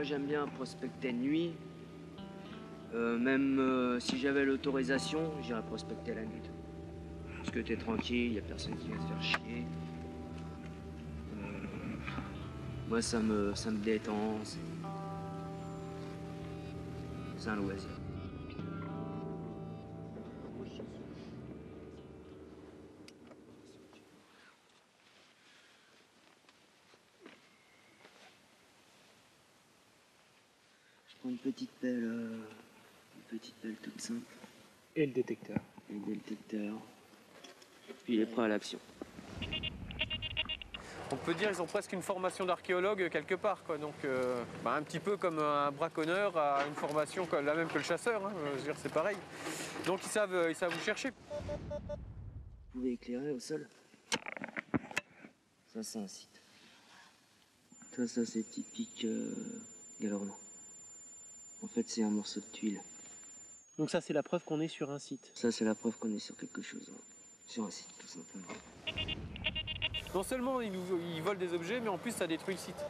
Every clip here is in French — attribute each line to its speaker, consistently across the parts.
Speaker 1: j'aime bien prospecter de nuit. Même si j'avais l'autorisation, j'irais prospecter la nuit. Parce que t'es tranquille, y a personne qui vient te faire chier. Moi, ça me détend. C'est un loisir. Je prends une petite pelle toute simple.
Speaker 2: Et le détecteur.
Speaker 1: Et le détecteur. Puis il est prêt à l'action.
Speaker 3: On peut dire qu'ils ont presque une formation d'archéologue quelque part, quoi. Donc, un petit peu comme un braconneur a une formation la même que le chasseur, hein. Je veux dire, c'est pareil. Donc ils savent vous chercher.
Speaker 1: Vous pouvez éclairer au sol. Ça, c'est un site. Ça c'est typique Galorman. En fait, c'est un morceau de tuile.
Speaker 2: Donc ça, c'est la preuve qu'on est sur un site.
Speaker 1: Ça, c'est la preuve qu'on est sur quelque chose. Hein. Sur un site, tout simplement.
Speaker 3: Non seulement ils volent des objets, mais en plus ça détruit le site.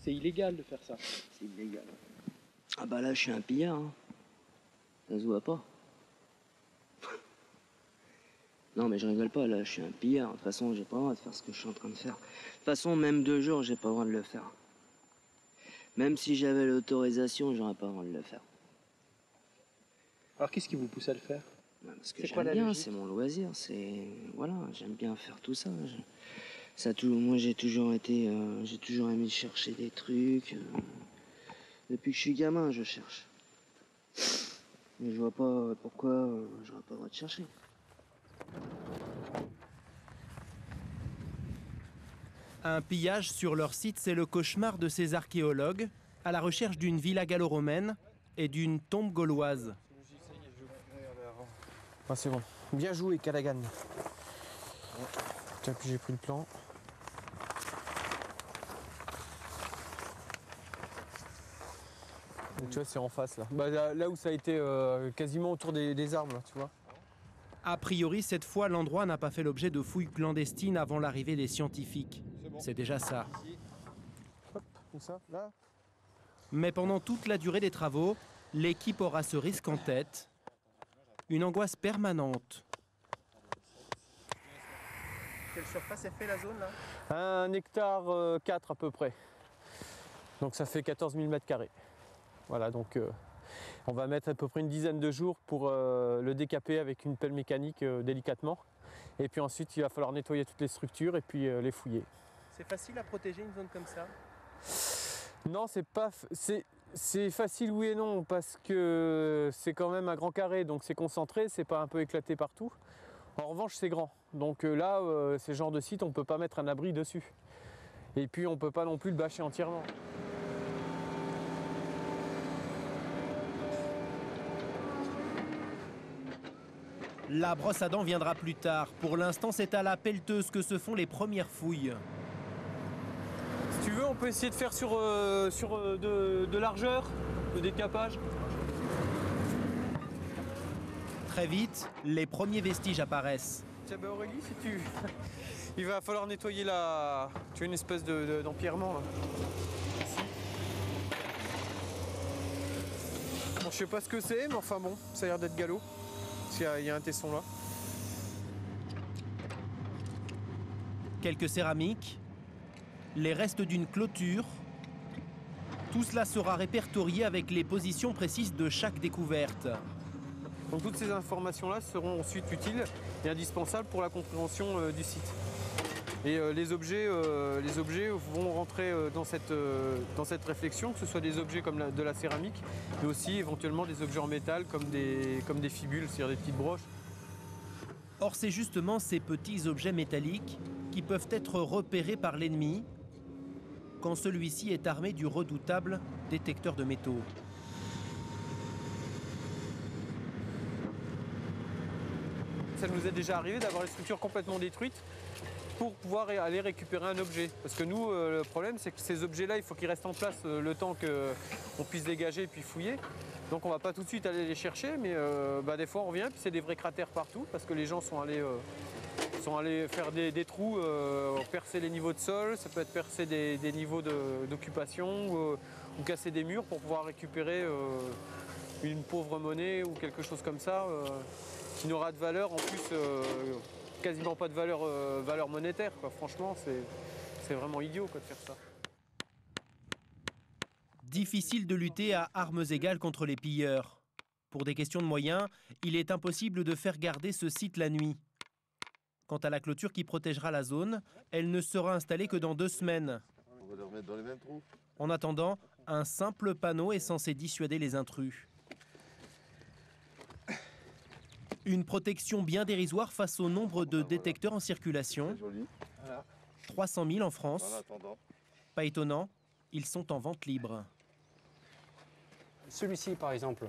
Speaker 2: C'est illégal de faire ça.
Speaker 1: C'est illégal. Ah bah là, je suis un pillard. Hein. Ça se voit pas. Non, mais je rigole pas, là, je suis un pillard. De toute façon, j'ai pas le droit de faire ce que je suis en train de faire. De toute façon, même 2 jours, j'ai pas le droit de le faire. Même si j'avais l'autorisation, j'aurais pas le droit de le faire.
Speaker 2: Alors qu'est-ce qui vous pousse à le faire?
Speaker 1: Parce que j'aime bien, c'est mon loisir, voilà, j'aime bien faire tout ça. Moi j'ai toujours aimé chercher des trucs. Depuis que je suis gamin, je cherche. Mais je vois pas pourquoi j'aurais pas le droit de chercher.
Speaker 4: Un pillage sur leur site, c'est le cauchemar de ces archéologues à la recherche d'une villa gallo-romaine et d'une tombe gauloise.
Speaker 3: Ah, c'est bon. Bien joué, Callaghan. Tiens, puis j'ai pris le plan. Donc, tu vois, c'est en face là. Là où ça a été quasiment autour des arbres, là, tu vois.
Speaker 4: A priori, cette fois, l'endroit n'a pas fait l'objet de fouilles clandestines avant l'arrivée des scientifiques. C'est déjà ça.
Speaker 3: Hop, comme ça, là.
Speaker 4: Mais pendant toute la durée des travaux, l'équipe aura ce risque en tête. Une angoisse permanente.
Speaker 2: Quelle surface est fait la zone là?
Speaker 3: 1 hectare 4 à peu près. Donc ça fait 14 000 m². Voilà, donc on va mettre à peu près une dizaine de jours pour le décaper avec une pelle mécanique délicatement. Et puis ensuite, il va falloir nettoyer toutes les structures et puis les fouiller.
Speaker 2: C'est facile à protéger une zone comme ça?
Speaker 3: Non, c'est facile oui et non parce que c'est quand même un grand carré, donc c'est concentré, c'est pas un peu éclaté partout. En revanche, c'est grand. Donc là, c'est le genre de site, on ne peut pas mettre un abri dessus. Et puis on ne peut pas non plus le bâcher entièrement.
Speaker 4: La brosse à dents viendra plus tard. Pour l'instant, c'est à la pelleteuse que se font les premières fouilles.
Speaker 3: Si tu veux, on peut essayer de faire sur de largeur, de décapage.
Speaker 4: Très vite, les premiers vestiges apparaissent.
Speaker 3: Tiens, ben Aurélie, si tu... Il va falloir nettoyer la... Tu as une espèce d'empierrement là. Ici. Bon, je sais pas ce que c'est, mais enfin bon, ça a l'air d'être galop. Il y a un tesson là.
Speaker 4: Quelques céramiques, les restes d'une clôture. Tout cela sera répertorié avec les positions précises de chaque découverte.
Speaker 3: Donc toutes ces informations-là seront ensuite utiles et indispensables pour la compréhension du site. Et les objets vont rentrer dans cette réflexion, que ce soit des objets comme de la céramique, mais aussi éventuellement des objets en métal comme des fibules, c'est-à-dire des petites broches.
Speaker 4: Or, c'est justement ces petits objets métalliques qui peuvent être repérés par l'ennemi quand celui-ci est armé du redoutable détecteur de métaux.
Speaker 3: Ça nous est déjà arrivé d'avoir les structures complètement détruites pour pouvoir aller récupérer un objet. Parce que nous, le problème, c'est que ces objets-là, il faut qu'ils restent en place le temps qu'on puisse dégager et puis fouiller. Donc on ne va pas tout de suite aller les chercher, mais des fois on revient, puis c'est des vrais cratères partout, parce que les gens sont allés faire des trous, percer les niveaux de sol, ça peut être percer des niveaux d'occupation, ou casser des murs pour pouvoir récupérer une pauvre monnaie ou quelque chose comme ça qui n'aura de valeur, en plus quasiment pas de valeur monétaire, quoi. Franchement, c'est vraiment idiot, quoi, de faire ça.
Speaker 4: Difficile de lutter à armes égales contre les pilleurs. Pour des questions de moyens, il est impossible de faire garder ce site la nuit. Quant à la clôture qui protégera la zone, elle ne sera installée que dans 2 semaines.
Speaker 5: On va les remettre dans les mêmes trous.
Speaker 4: En attendant, un simple panneau est censé dissuader les intrus. Une protection bien dérisoire face au nombre de détecteurs en circulation. 300 000 en France. Pas étonnant, ils sont en vente libre.
Speaker 6: Celui-ci, par exemple,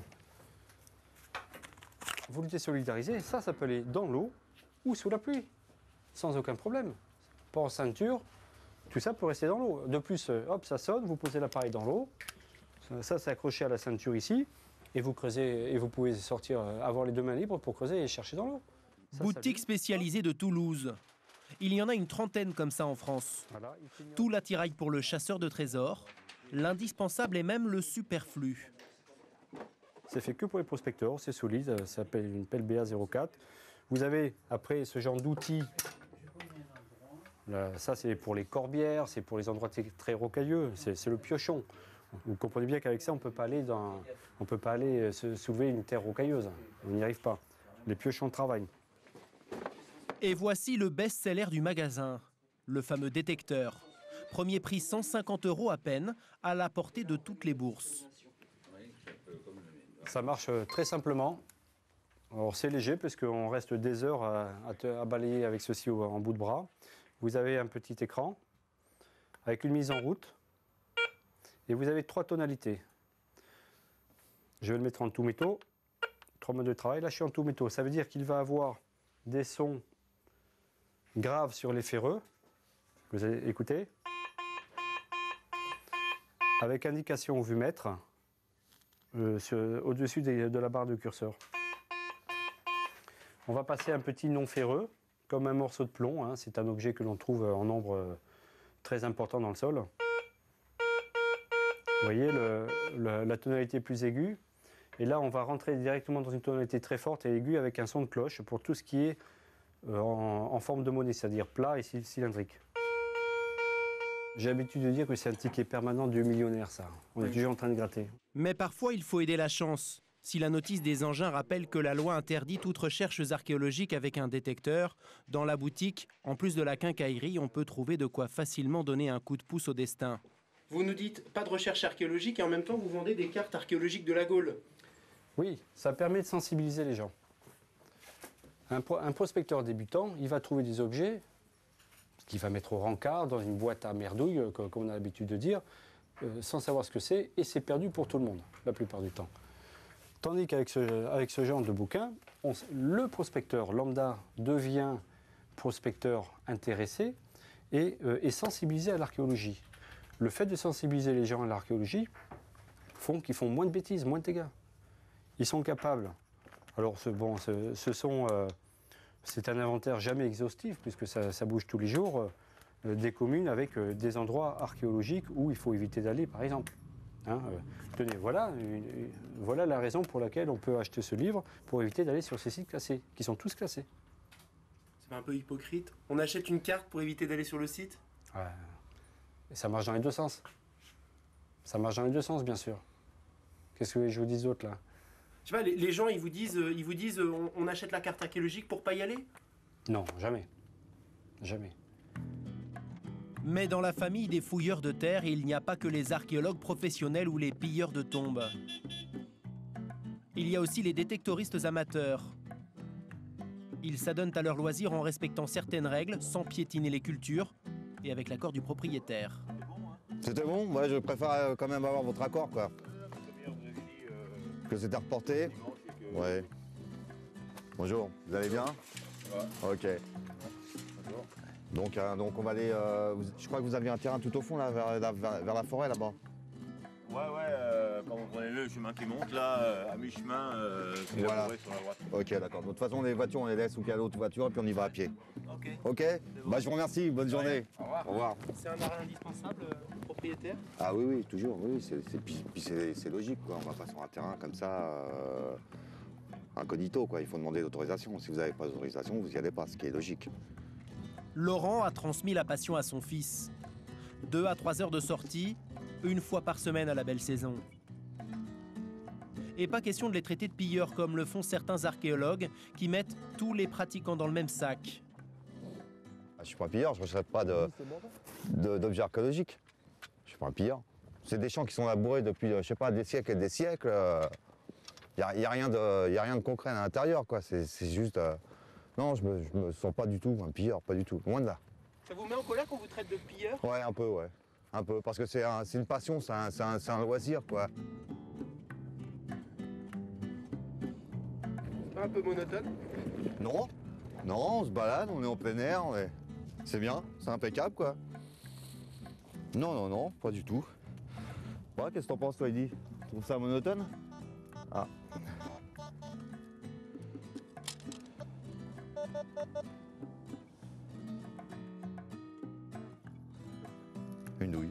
Speaker 6: vous le désolidarisez, ça peut aller dans l'eau ou sous la pluie, sans aucun problème. Pas en ceinture, tout ça peut rester dans l'eau. De plus, hop, ça sonne, vous posez l'appareil dans l'eau, ça c'est accroché à la ceinture ici, et vous creusez, et vous pouvez sortir, avoir les 2 mains libres pour creuser et chercher dans l'eau.
Speaker 4: Boutique spécialisée de Toulouse. Il y en a une 30aine comme ça en France.
Speaker 6: Voilà,
Speaker 4: Tout l'attirail pour le chasseur de trésors, l'indispensable et même le superflu.
Speaker 6: c'est fait que pour les prospecteurs, c'est solide, ça s'appelle une pelle BA04. Vous avez après ce genre d'outils, ça c'est pour les corbières, c'est pour les endroits très rocailleux, c'est le piochon. Vous comprenez bien qu'avec ça, on ne peut pas aller se soulever une terre rocailleuse, on n'y arrive pas. Les piochons travaillent.
Speaker 4: Et voici le best-seller du magasin, le fameux détecteur. Premier prix 150 € à peine, à la portée de toutes les bourses.
Speaker 6: Ça marche très simplement. Alors c'est léger parce qu'on reste des heures à balayer avec ceci en bout de bras. Vous avez un petit écran avec une mise en route et vous avez 3 tonalités. Je vais le mettre en tout métaux. 3 modes de travail. Là je suis en tout métaux. Ça veut dire qu'il va avoir des sons graves sur les ferreux. Vous allez écouter. Avec indication au vumètre au-dessus de la barre de curseur. On va passer un petit non ferreux, comme un morceau de plomb. Hein. C'est un objet que l'on trouve en nombre très important dans le sol. Vous voyez la tonalité plus aiguë. Et là, on va rentrer directement dans une tonalité très forte et aiguë avec un son de cloche pour tout ce qui est en forme de monnaie, c'est-à-dire plat et cylindrique. J'ai l'habitude de dire que c'est un ticket permanent du millionnaire, ça. On est toujours en train de gratter.
Speaker 4: Mais parfois, il faut aider la chance. Si la notice des engins rappelle que la loi interdit toute recherche archéologique avec un détecteur, dans la boutique, en plus de la quincaillerie, on peut trouver de quoi facilement donner un coup de pouce au destin.
Speaker 7: Vous nous dites pas de recherche archéologique et en même temps vous vendez des cartes archéologiques de la Gaule.
Speaker 6: Oui, ça permet de sensibiliser les gens. Un prospecteur débutant, il va trouver des objets qu'il va mettre au rencard, dans une boîte à merdouille, comme on a l'habitude de dire, sans savoir ce que c'est, et c'est perdu pour tout le monde, la plupart du temps. Tandis qu'avec ce genre de bouquin, le prospecteur lambda devient prospecteur intéressé et est sensibilisé à l'archéologie. Le fait de sensibiliser les gens à l'archéologie font qu'ils font moins de bêtises, moins de dégâts. Ils sont capables. Alors, c'est un inventaire jamais exhaustif, puisque ça bouge tous les jours, des communes avec des endroits archéologiques où il faut éviter d'aller, par exemple. Hein, tenez, voilà la raison pour laquelle on peut acheter ce livre, pour éviter d'aller sur ces sites classés, qui sont tous classés.
Speaker 7: C'est un peu hypocrite. On achète une carte pour éviter d'aller sur le site?
Speaker 6: Ouais. Et ça marche dans les deux sens. Ça marche dans les deux sens, bien sûr. Qu'est-ce que je vous dis d'autre, là?
Speaker 7: Je sais pas, les gens, ils vous disent on achète la carte archéologique pour pas y aller?
Speaker 6: Non, jamais. Jamais.
Speaker 4: Mais dans la famille des fouilleurs de terre, il n'y a pas que les archéologues professionnels ou les pilleurs de tombes. Il y a aussi les détectoristes amateurs. Ils s'adonnent à leur loisir en respectant certaines règles, sans piétiner les cultures, et avec l'accord du propriétaire.
Speaker 5: C'était bon? Ouais, je préfère quand même avoir votre accord, quoi. Que c'était reporté? Ouais. Bonjour, vous allez bien? Ouais. Ok. Donc on va aller... je crois que vous aviez un terrain tout au fond, là, vers la forêt, là-bas.
Speaker 8: Ouais, quand vous prenez le chemin qui monte, là, à mi-chemin, c'est
Speaker 5: voilà.
Speaker 8: la forêt sur la droite.
Speaker 5: Ok, d'accord. De toute façon, les voitures, on les laisse où il y a d'autres voitures, et puis on y va à pied.
Speaker 8: Ok.
Speaker 5: Ok? Bah, je vous remercie, bonne journée.
Speaker 8: Au revoir.
Speaker 5: Au revoir.
Speaker 7: C'est un arrêt indispensable pour propriétaire?
Speaker 5: Ah oui, oui, toujours, oui, puis c'est logique, quoi. On va pas sur un terrain comme ça, incognito, quoi. Il faut demander l'autorisation. Si vous n'avez pas d'autorisation, vous n'y allez pas, ce qui est logique.
Speaker 4: Laurent a transmis la passion à son fils. 2 à 3 heures de sortie, une fois par semaine à la belle saison. Et pas question de les traiter de pilleurs comme le font certains archéologues qui mettent tous les pratiquants dans le même sac.
Speaker 5: Je suis pas un pilleur, je ne recherche pas d'objets archéologiques. Je suis pas un pilleur. C'est des champs qui sont labourés depuis, je sais pas, des siècles et des siècles. Il n'y a rien de concret à l'intérieur, quoi. C'est juste... non, je me sens pas du tout un pilleur, pas du tout. Loin de là.
Speaker 7: Ça vous met en colère qu'on vous traite de pilleur?
Speaker 5: Ouais, un peu, ouais. Un peu, parce que c'est une passion, c'est un loisir, quoi.
Speaker 7: Pas un peu monotone?
Speaker 5: Non, non, on se balade, on est en plein air, c'est bien, c'est impeccable, quoi. Non, non, non, pas du tout. Ouais, qu'est-ce que t'en penses, toi, Eddy? Tu trouves ça monotone? Ah. Une douille.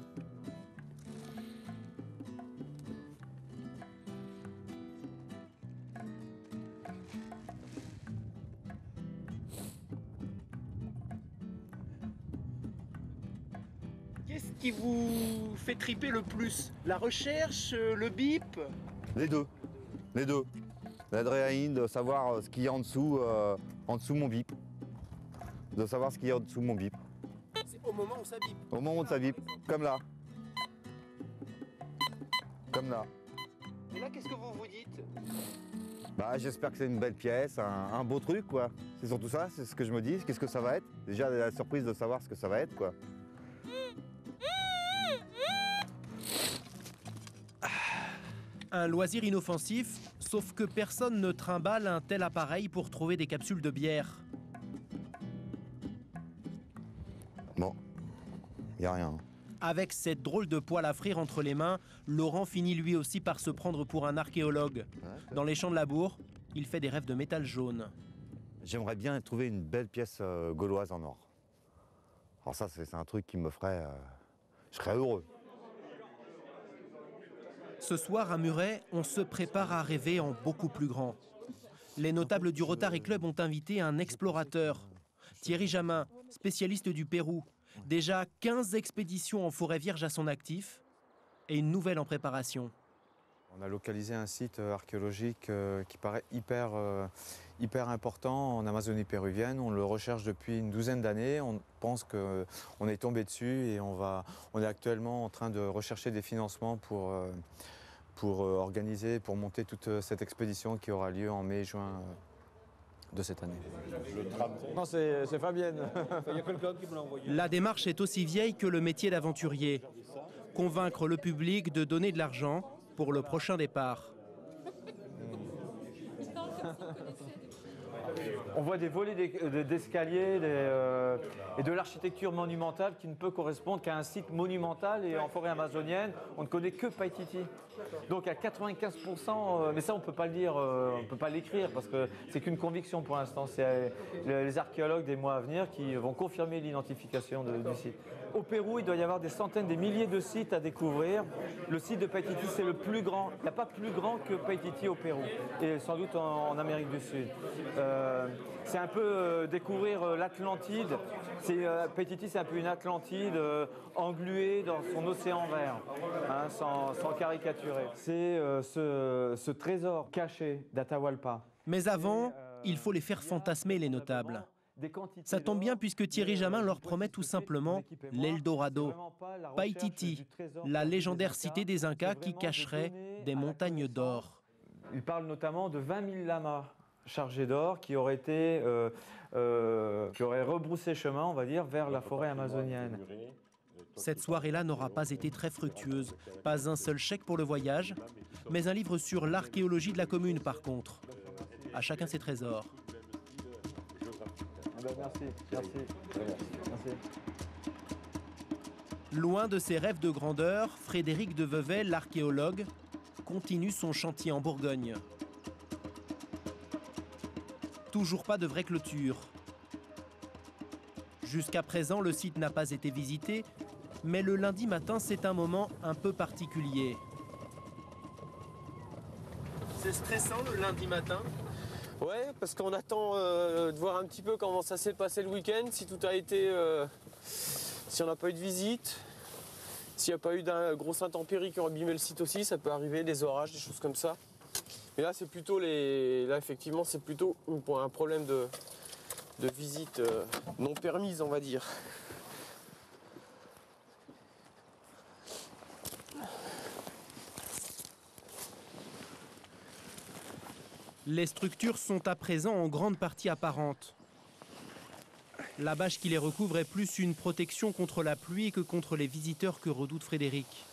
Speaker 7: Qu'est-ce qui vous fait triper le plus? La recherche, le bip?
Speaker 5: Les deux. Les deux. L'adrénaline, de savoir ce qu'il y a en dessous mon bip. De savoir ce qu'il y a en dessous mon bip.
Speaker 7: C'est au moment où ça bip.
Speaker 5: Au moment où ça bip. Comme là. Comme là.
Speaker 7: Et là, qu'est-ce que vous vous dites?
Speaker 5: Bah, j'espère que c'est une belle pièce, un beau truc, quoi. C'est surtout ça, c'est ce que je me dis. Qu'est-ce que ça va être? Déjà, la surprise de savoir ce que ça va être, quoi.
Speaker 4: Un loisir inoffensif, sauf que personne ne trimballe un tel appareil pour trouver des capsules de bière.
Speaker 5: Bon, y a rien.
Speaker 4: Avec cette drôle de poêle à frire entre les mains, Laurent finit lui aussi par se prendre pour un archéologue. Dans les champs de labour, il fait des rêves de métal jaune.
Speaker 5: J'aimerais bien trouver une belle pièce gauloise en or. Alors ça, c'est un truc qui me ferait... je serais heureux.
Speaker 4: Ce soir, à Muret, on se prépare à rêver en beaucoup plus grand. Les notables du Rotary Club ont invité un explorateur, Thierry Jamin, spécialiste du Pérou. Déjà 15 expéditions en forêt vierge à son actif et une nouvelle en préparation.
Speaker 9: On a localisé un site archéologique qui paraît hyper important en Amazonie péruvienne. On le recherche depuis une douzaine d'années. On pense qu'on est tombé dessus et on est actuellement en train de rechercher des financements pour organiser, pour monter toute cette expédition qui aura lieu en mai-juin de cette année. Non, c'est Fabienne.
Speaker 4: La démarche est aussi vieille que le métier d'aventurier. Convaincre le public de donner de l'argent pour le prochain départ.
Speaker 3: On voit des volets d'escaliers et de l'architecture monumentale qui ne peut correspondre qu'à un site monumental et en forêt amazonienne, on ne connaît que Paititi. Donc à 95%, mais ça on ne peut pas le dire, on ne peut pas l'écrire parce que c'est qu'une conviction pour l'instant. C'est les archéologues des mois à venir qui vont confirmer l'identification du site. Au Pérou, il doit y avoir des centaines, des milliers de sites à découvrir. Le site de Paititi, c'est le plus grand. Il n'y a pas plus grand que Paititi au Pérou et sans doute en Amérique du Sud. C'est un peu découvrir l'Atlantide. Paititi, c'est un peu une Atlantide engluée dans son océan vert, hein, sans caricaturer. C'est ce trésor caché d'Atahualpa.
Speaker 4: Mais avant, il faut les faire fantasmer, les notables. Ça tombe bien puisque Thierry Jamin leur promet tout simplement l'Eldorado. Paititi, la légendaire cité des Incas qui cacherait des montagnes d'or.
Speaker 3: Il parle notamment de 20 000 lamas chargés d'or qui auraient rebroussé chemin, on va dire, vers la forêt amazonienne.
Speaker 4: Cette soirée-là n'aura pas été très fructueuse. Pas un seul chèque pour le voyage, mais un livre sur l'archéologie de la commune par contre. À chacun ses trésors.
Speaker 3: Merci.
Speaker 4: Loin de ses rêves de grandeur, Frédéric de Vevey, l'archéologue, continue son chantier en Bourgogne. Toujours pas de vraie clôture. Jusqu'à présent, le site n'a pas été visité, Mais le lundi matin, c'est un moment un peu particulier.
Speaker 7: C'est stressant le lundi matin?
Speaker 3: Ouais, parce qu'on attend de voir un petit peu comment ça s'est passé le week-end, si tout a été... si on n'a pas eu de visite, s'il n'y a pas eu d'un gros intempéries qui ont abîmé le site aussi, ça peut arriver, des orages, des choses comme ça. Mais là, c'est plutôt là, effectivement, c'est plutôt pour un problème de visite non permise, on va dire.
Speaker 4: Les structures sont à présent en grande partie apparentes. La bâche qui les recouvre est plus une protection contre la pluie que contre les visiteurs que redoute Frédéric.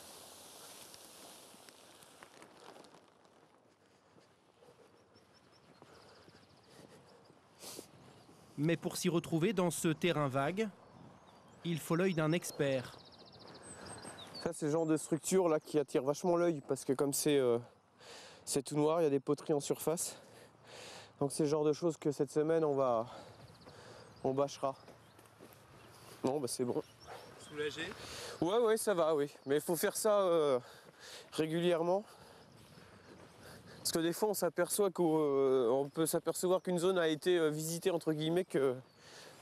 Speaker 4: Mais pour s'y retrouver dans ce terrain vague, il faut l'œil d'un expert.
Speaker 3: Ça, c'est le genre de structure là qui attire vachement l'œil parce que comme c'est tout noir, il y a des poteries en surface. Donc c'est le genre de choses que cette semaine on bâchera. Non, bah c'est bon.
Speaker 7: Soulagé?
Speaker 3: Ouais, ça va, oui. Mais il faut faire ça régulièrement. Parce que des fois, on s'aperçoit qu'on peut s'apercevoir qu'une zone a été visitée entre guillemets que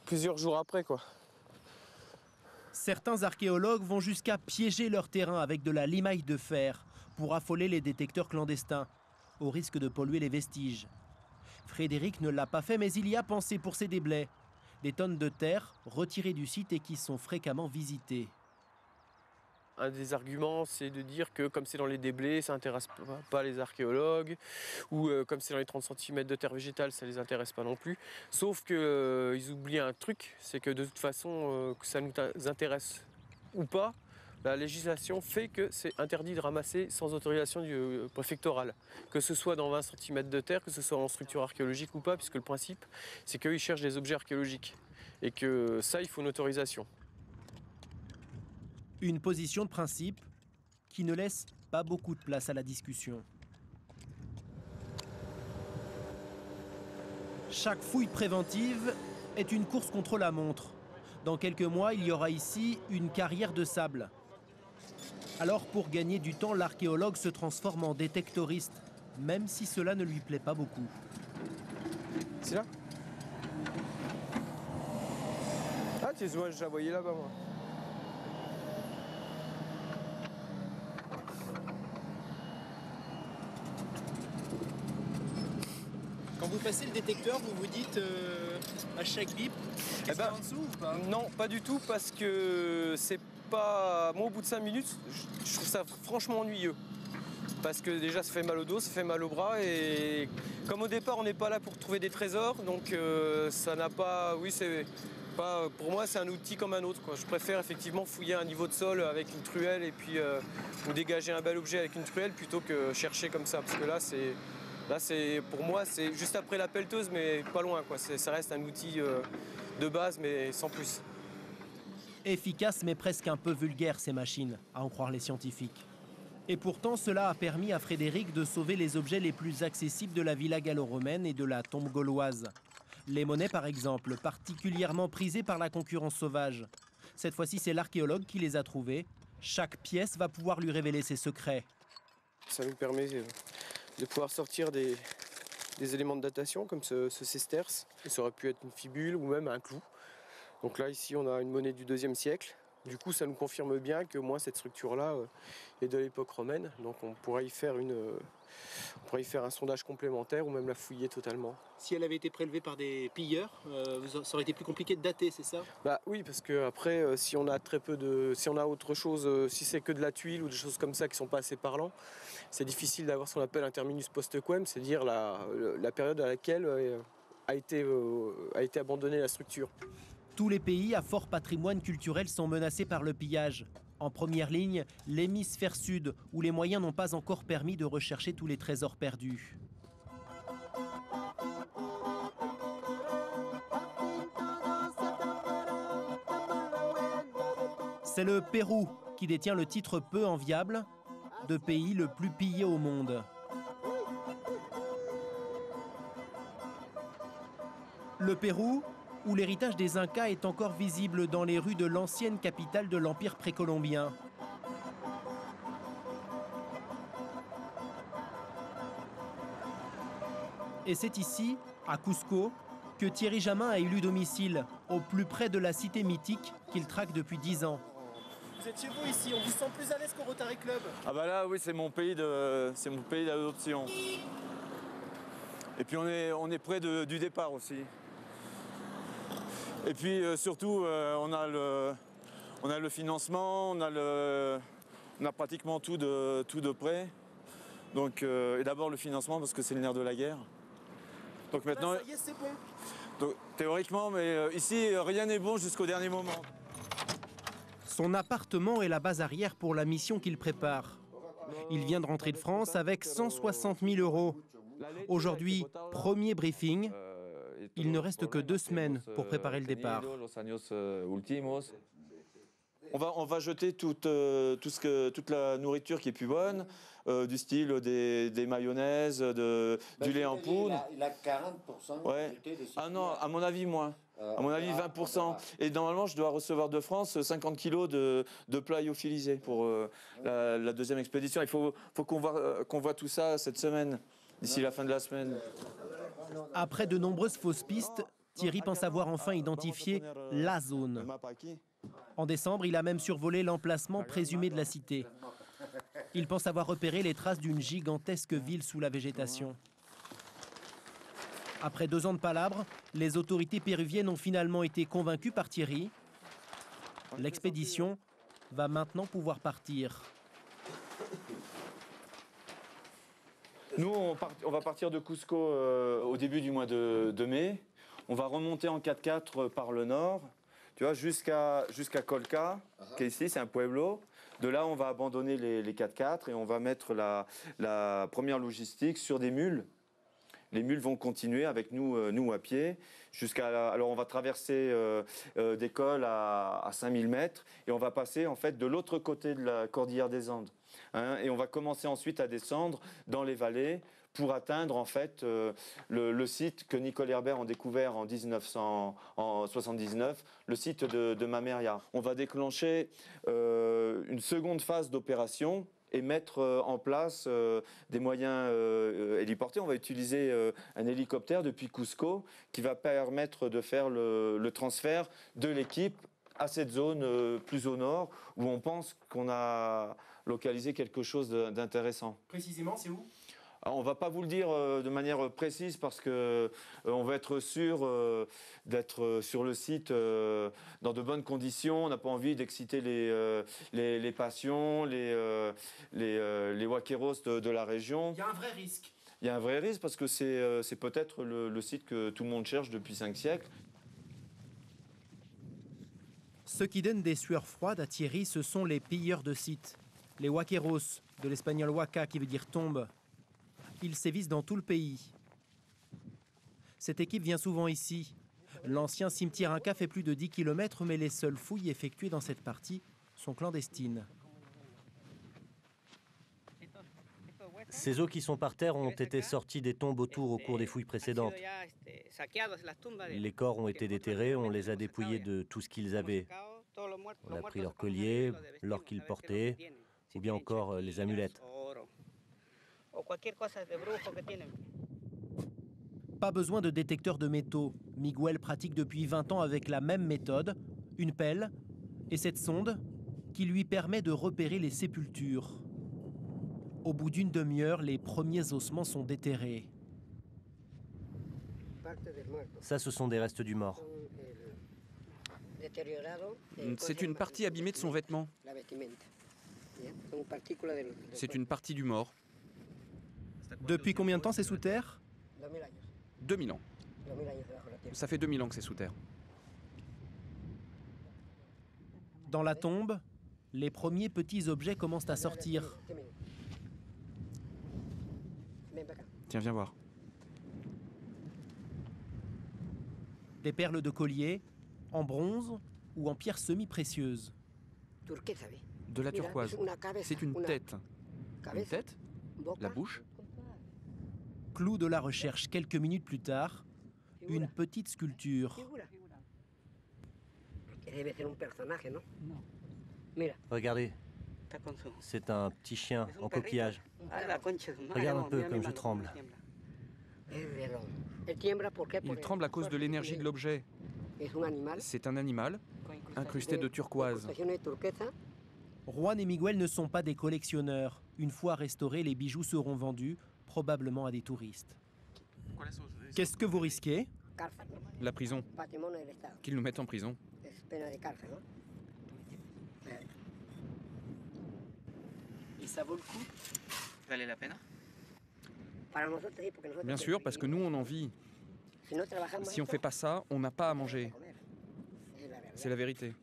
Speaker 3: plusieurs jours après, quoi.
Speaker 4: Certains archéologues vont jusqu'à piéger leur terrain avec de la limaille de fer pour affoler les détecteurs clandestins, au risque de polluer les vestiges. Frédéric ne l'a pas fait, mais il y a pensé pour ces déblais. Des tonnes de terre retirées du site et qui sont fréquemment visitées.
Speaker 3: Un des arguments, c'est de dire que comme c'est dans les déblais, ça n'intéresse pas les archéologues, ou comme c'est dans les 30 cm de terre végétale, ça ne les intéresse pas non plus. Sauf qu'ils oublient un truc, c'est que de toute façon, que ça nous intéresse ou pas, la législation fait que c'est interdit de ramasser sans autorisation du préfectoral. Que ce soit dans 20 cm de terre, que ce soit en structure archéologique ou pas, puisque le principe, c'est qu'ils cherchent des objets archéologiques. Et que ça, il faut une autorisation.
Speaker 4: Une position de principe qui ne laisse pas beaucoup de place à la discussion. Chaque fouille préventive est une course contre la montre. Dans quelques mois, il y aura ici une carrière de sable. Alors pour gagner du temps, l'archéologue se transforme en détectoriste, même si cela ne lui plaît pas beaucoup.
Speaker 3: C'est là? Ah, tu vois, je la voyais là-bas, moi.
Speaker 7: Quand vous passez le détecteur, vous vous dites à chaque bip, est-ce en dessous ou pas?
Speaker 3: Non, pas du tout, parce que c'est pas... Moi, au bout de 5 minutes, je trouve ça franchement ennuyeux. Parce que déjà, ça fait mal au dos, ça fait mal au bras, et comme au départ, on n'est pas là pour trouver des trésors, donc ça n'a pas... Oui, c'est pas... Pour moi, c'est un outil comme un autre, quoi. Je préfère effectivement fouiller un niveau de sol avec une truelle, et puis ou dégager un bel objet avec une truelle, plutôt que chercher comme ça, parce que là, c'est... Là, pour moi, c'est juste après la pelleteuse, mais pas loin, quoi. Ça reste un outil de base, mais sans plus.
Speaker 4: Efficace, mais presque un peu vulgaire, ces machines, à en croire les scientifiques. Et pourtant, cela a permis à Frédéric de sauver les objets les plus accessibles de la villa gallo-romaine et de la tombe gauloise. Les monnaies, par exemple, particulièrement prisées par la concurrence sauvage. Cette fois-ci, c'est l'archéologue qui les a trouvées. Chaque pièce va pouvoir lui révéler ses secrets.
Speaker 3: Ça nous permet de pouvoir sortir des éléments de datation comme ce sesterce. Ça aurait pu être une fibule ou même un clou. Donc là, ici, on a une monnaie du IIe siècle. Du coup, ça nous confirme bien qu'au moins cette structure-là est de l'époque romaine. Donc on pourrait y faire un sondage complémentaire ou même la fouiller totalement.
Speaker 7: Si elle avait été prélevée par des pilleurs, ça aurait été plus compliqué de dater, c'est ça?
Speaker 3: Bah oui, parce que après, si on a si on a autre chose, si c'est que de la tuile ou des choses comme ça qui sont pas assez parlants, c'est difficile d'avoir ce qu'on appelle un terminus post-quem, c'est-à-dire la période à laquelle a été abandonnée la structure.
Speaker 4: Tous les pays à fort patrimoine culturel sont menacés par le pillage. En première ligne, l'hémisphère sud, où les moyens n'ont pas encore permis de rechercher tous les trésors perdus. C'est le Pérou qui détient le titre peu enviable de pays le plus pillé au monde. Le Pérou, où l'héritage des Incas est encore visible dans les rues de l'ancienne capitale de l'Empire précolombien. Et c'est ici, à Cusco, que Thierry Jamin a élu domicile, au plus près de la cité mythique qu'il traque depuis 10 ans.
Speaker 7: Vous êtes chez vous ici, on vous sent plus à l'aise qu'au Rotary Club.
Speaker 8: Ah bah là, oui, c'est mon pays d'adoption. Et puis on est près du départ aussi. Et puis surtout, on a le financement, on a pratiquement tout de prêt. Donc, et d'abord le financement parce que c'est le nerf de la guerre. Donc maintenant,
Speaker 7: Là, ça y est, c'est bon.
Speaker 8: donc, théoriquement, mais ici, rien n'est bon jusqu'au dernier moment.
Speaker 4: Son appartement est la base arrière pour la mission qu'il prépare. Il vient de rentrer de France avec 160 000 €. Aujourd'hui, premier briefing. Il ne reste que 2 semaines pour préparer le départ.
Speaker 8: On va jeter toute la nourriture qui est plus bonne, du style des mayonnaises, du lait en poudre.
Speaker 10: Il a 40%.
Speaker 8: Ouais. Ah non, à mon avis, moins. À mon avis, 20%. Et normalement, je dois recevoir de France 50 kilos de plats lyophilisés pour la deuxième expédition. Il faut qu'on voit tout ça cette semaine, d'ici la fin de la semaine.
Speaker 4: Après de nombreuses fausses pistes, Thierry pense avoir enfin identifié la zone. En décembre, il a même survolé l'emplacement présumé de la cité. Il pense avoir repéré les traces d'une gigantesque ville sous la végétation. Après 2 ans de palabres, les autorités péruviennes ont finalement été convaincues par Thierry. L'expédition va maintenant pouvoir partir.
Speaker 8: Nous, on va partir de Cusco au début du mois de mai. On va remonter en 4x4 par le nord, tu vois, jusqu'à Colca, qui est ici, c'est un pueblo. De là, on va abandonner les 4x4 et on va mettre la première logistique sur des mules. Les mules vont continuer avec nous à pied alors on va traverser des cols à 5000 mètres et on va passer en fait de l'autre côté de la cordillère des Andes. Hein, et on va commencer ensuite à descendre dans les vallées pour atteindre en fait le site que Nicole Herbert a découvert en 1979, le site de Mameria. On va déclencher une seconde phase d'opération et mettre en place des moyens héliportés. On va utiliser un hélicoptère depuis Cusco qui va permettre de faire le transfert de l'équipe à cette zone plus au nord où on pense qu'on a localisé quelque chose d'intéressant.
Speaker 4: Précisément, c'est où ?
Speaker 8: Alors, on ne va pas vous le dire de manière précise parce qu'on va être sûr d'être sur le site dans de bonnes conditions. On n'a pas envie d'exciter les passions, les waqueros de la région.
Speaker 4: Il y a un vrai risque.
Speaker 8: Il y a un vrai risque parce que c'est peut-être le site que tout le monde cherche depuis 5 siècles.
Speaker 4: Ce qui donne des sueurs froides à Thierry, ce sont les pilleurs de sites. Les waqueros, de l'espagnol waka qui veut dire tombe. Ils sévissent dans tout le pays. Cette équipe vient souvent ici. L'ancien cimetière Inca fait plus de 10 km, mais les seules fouilles effectuées dans cette partie sont clandestines.
Speaker 11: Ces os qui sont par terre ont été sortis des tombes autour au cours des fouilles précédentes. Les corps ont été déterrés, on les a dépouillés de tout ce qu'ils avaient. On a pris leurs colliers, l'or qu'ils portaient, ou bien encore les amulettes.
Speaker 4: Pas besoin de détecteur de métaux. Miguel pratique depuis 20 ans avec la même méthode, une pelle et cette sonde qui lui permet de repérer les sépultures. Au bout d'une demi-heure, les premiers ossements sont déterrés.
Speaker 11: Ça, ce sont des restes du mort.
Speaker 12: C'est une partie abîmée de son vêtement. C'est une partie du mort.
Speaker 4: Depuis combien de temps c'est sous terre ?
Speaker 12: 2000 ans. Ça fait 2000 ans que c'est sous terre.
Speaker 4: Dans la tombe, les premiers petits objets commencent à sortir.
Speaker 12: Tiens, viens voir.
Speaker 4: Des perles de collier, en bronze ou en pierre semi-précieuse.
Speaker 12: De la turquoise. C'est une tête. Une tête ? La bouche ?
Speaker 4: Clou de la recherche quelques minutes plus tard, une petite sculpture.
Speaker 11: Regardez, c'est un petit chien en coquillage. Regarde un peu comme je tremble.
Speaker 12: Il tremble à cause de l'énergie de l'objet. C'est un animal incrusté de turquoise.
Speaker 4: Juan et Miguel ne sont pas des collectionneurs. Une fois restaurés, les bijoux seront vendus, probablement à des touristes. Qu'est-ce que vous risquez?
Speaker 12: La prison. Qu'ils nous mettent en prison.
Speaker 7: Et ça vaut le coup? Valait la peine?
Speaker 12: Bien sûr, parce que nous, on en vit. Si on ne fait pas ça, on n'a pas à manger. C'est la vérité.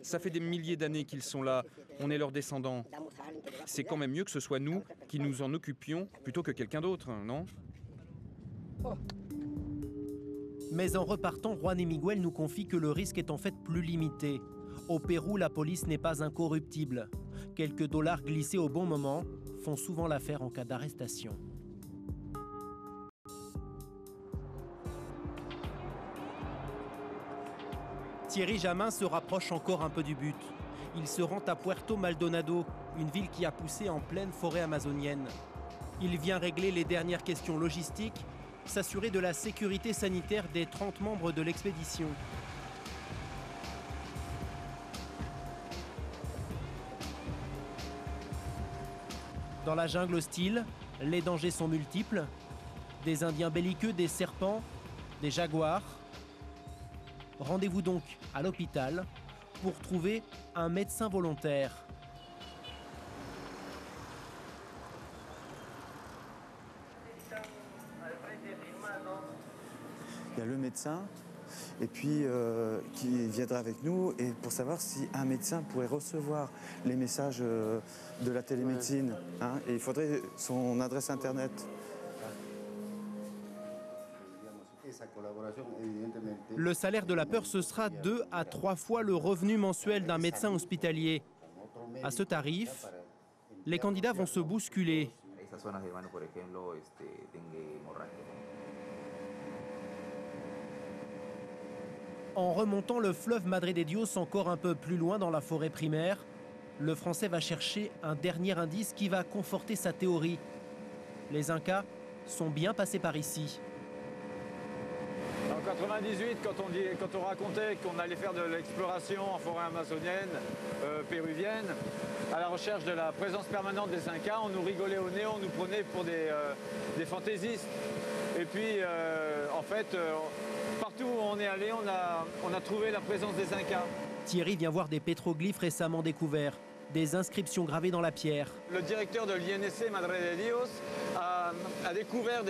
Speaker 12: Ça fait des milliers d'années qu'ils sont là. On est leurs descendants. C'est quand même mieux que ce soit nous qui nous en occupions plutôt que quelqu'un d'autre, non?
Speaker 4: Mais en repartant, Juan et Miguel nous confient que le risque est en fait plus limité. Au Pérou, la police n'est pas incorruptible. Quelques dollars glissés au bon moment font souvent l'affaire en cas d'arrestation. Thierry Jamin se rapproche encore un peu du but. Il se rend à Puerto Maldonado, une ville qui a poussé en pleine forêt amazonienne. Il vient régler les dernières questions logistiques, s'assurer de la sécurité sanitaire des 30 membres de l'expédition. Dans la jungle hostile, les dangers sont multiples. Des Indiens belliqueux, des serpents, des jaguars. Rendez-vous donc à l'hôpital pour trouver un médecin volontaire.
Speaker 10: Il y a le médecin et puis qui viendra avec nous et pour savoir si un médecin pourrait recevoir les messages de la télémédecine. Hein, et il faudrait son adresse internet.
Speaker 4: Le salaire de la peur, ce sera 2 à 3 fois le revenu mensuel d'un médecin hospitalier. À ce tarif, les candidats vont se bousculer. En remontant le fleuve Madre de Dios encore un peu plus loin dans la forêt primaire, le Français va chercher un dernier indice qui va conforter sa théorie. Les Incas sont bien passés par ici.
Speaker 3: En 98, quand on racontait qu'on allait faire de l'exploration en forêt amazonienne, péruvienne, à la recherche de la présence permanente des Incas, on nous rigolait au nez, on nous prenait pour des fantaisistes. Et puis, en fait, partout où on est allé, on a trouvé la présence des Incas.
Speaker 4: Thierry vient voir des pétroglyphes récemment découverts, des inscriptions gravées dans la pierre.
Speaker 3: Le directeur de l'INSC Madre de Dios a découvert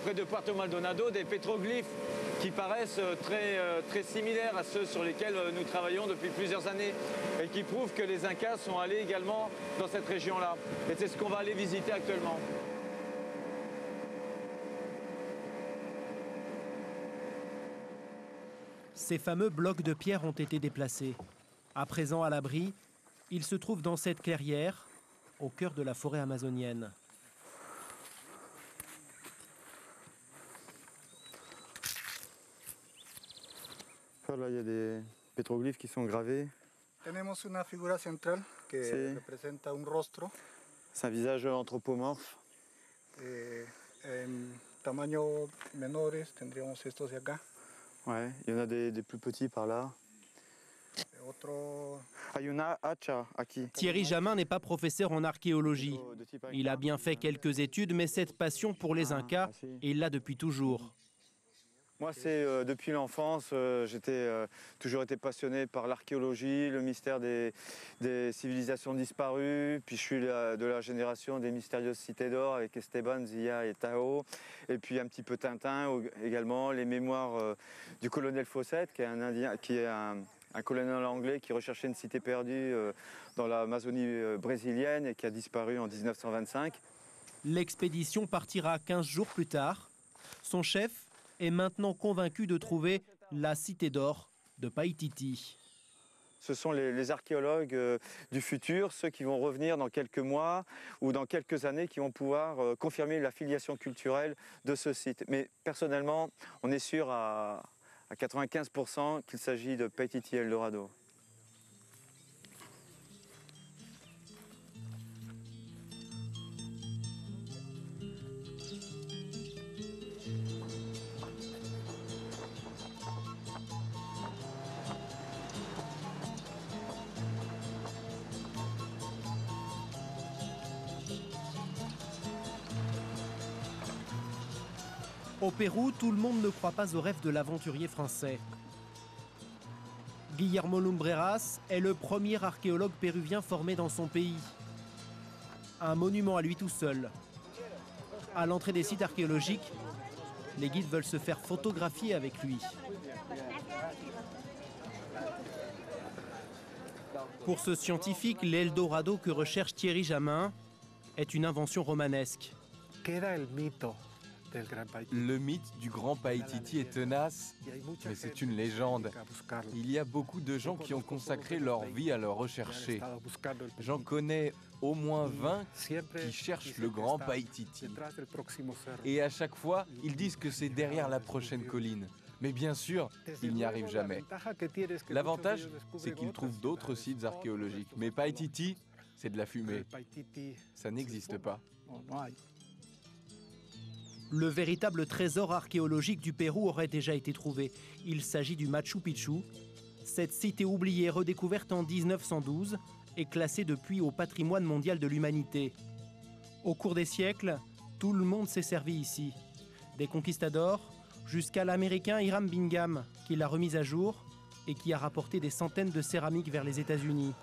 Speaker 3: près de Puerto Maldonado des pétroglyphes qui paraissent très similaires à ceux sur lesquels nous travaillons depuis plusieurs années et qui prouvent que les Incas sont allés également dans cette région-là. Et c'est ce qu'on va aller visiter actuellement.
Speaker 4: Ces fameux blocs de pierre ont été déplacés. À présent à l'abri, ils se trouvent dans cette clairière, au cœur de la forêt amazonienne.
Speaker 10: Là, il y a des pétroglyphes qui sont gravés.
Speaker 13: Tenemos una figura central que representa un rostro.
Speaker 10: C'est un visage anthropomorphe.
Speaker 13: En tamaño menores tendríamos estos de acá.
Speaker 10: Ouais, il y en a des plus petits par là.
Speaker 4: Thierry Jamin n'est pas professeur en archéologie. Il a bien fait quelques études, mais cette passion pour les Incas, il l'a depuis toujours.
Speaker 8: Moi, c'est depuis l'enfance, j'ai toujours été passionné par l'archéologie, le mystère des civilisations disparues. Puis je suis de la génération des mystérieuses cités d'or avec Esteban, Zia et Tao. Et puis un petit peu Tintin également, les mémoires du colonel Fawcett, qui est un Indien, qui est un colonel anglais qui recherchait une cité perdue dans l'Amazonie brésilienne et qui a disparu en 1925.
Speaker 4: L'expédition partira 15 jours plus tard. Son chef est maintenant convaincu de trouver la cité d'or de Paititi.
Speaker 8: Ce sont les archéologues du futur, ceux qui vont revenir dans quelques mois ou dans quelques années, qui vont pouvoir confirmer la filiation culturelle de ce site. Mais personnellement, on est sûr à à 95% qu'il s'agit de Paititi Eldorado.
Speaker 4: Au Pérou, tout le monde ne croit pas au rêve de l'aventurier français. Guillermo Lumbreras est le premier archéologue péruvien formé dans son pays. Un monument à lui tout seul. À l'entrée des sites archéologiques, les guides veulent se faire photographier avec lui. Pour ce scientifique, l'Eldorado que recherche Thierry Jamin est une invention romanesque.
Speaker 14: Le mythe du grand Paititi est tenace, mais c'est une légende. Il y a beaucoup de gens qui ont consacré leur vie à le rechercher. J'en connais au moins 20 qui cherchent le grand Paititi. Et à chaque fois, ils disent que c'est derrière la prochaine colline. Mais bien sûr, ils n'y arrivent jamais. L'avantage, c'est qu'ils trouvent d'autres sites archéologiques. Mais Paititi, c'est de la fumée. Ça n'existe pas.
Speaker 4: Le véritable trésor archéologique du Pérou aurait déjà été trouvé. Il s'agit du Machu Picchu. Cette cité oubliée, redécouverte en 1912, est classée depuis au patrimoine mondial de l'humanité. Au cours des siècles, tout le monde s'est servi ici. Des conquistadors jusqu'à l'américain Hiram Bingham, qui l'a remise à jour et qui a rapporté des centaines de céramiques vers les États-Unis.